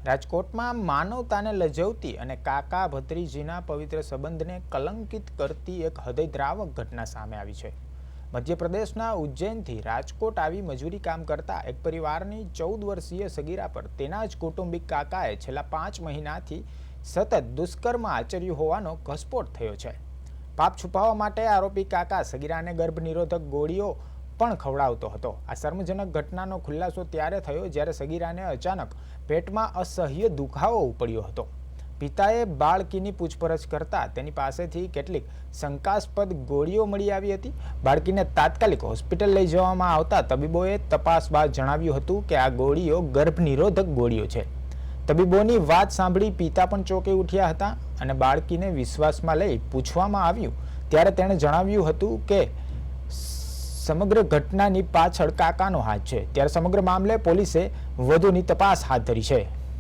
રાજકોટમાં માનવતાને લજવતી અને કાકા ભત્રીજીના પવિત્ર સંબંધને કલંકિત કરતી એક હૃદયદ્રાવક ઘટના સામે આવી છે। મધ્યપ્રદેશના ઉજ્જૈનથી રાજકોટ આવી મજૂરી કામ કરતા એક પરિવારની 14 વર્ષીય સગીરા પર તેના જ કૌટુંબિક કાકાએ છેલ્લા 5 મહિનાથી સતત દુષ્કર્મ આચર્યું હોવાનો ઘસ્ફોટ થયો છે। પાપ છુપાવવા માટે આરોપી કાકા સગીરાને ગર્ભનિરોધક ગોળીઓ પણ ખવડાવતો હતો। આ શર્મજનક ઘટનાનો ખુલાસો ત્યારે થયો જ્યારે સગીરાને અચાનક પેટમાં અસહ્ય દુખાવો ઉપડ્યો હતો। પિતાએ બાળકીની પૂછપરછ કરતા તેની પાસેથી કેટલીક શંકાસ્પદ ગોળીઓ મળી આવી હતી। બાળકીને તાત્કાલિક હોસ્પિટલ લઈ જવામાં આવતા તબીબોએ તપાસ બાદ જણાવ્યું હતું કે આ ગોળીઓ ગર્ભનિરોધક ગોળીઓ છે। તબીબોની વાત સાંભળી પિતા પણ ચોંકી ઉઠ્યા હતા અને બાળકીને વિશ્વાસમાં લઈ પૂછવામાં આવ્યું ત્યારે તેણે જણાવ્યું હતું કે સમગ્ર ઘટનાની પાછળ કાકાનો હાથ છે। ત્યારે સમગ્ર મામલે પોલીસે વધુની તપાસ હાથ ધરી છે।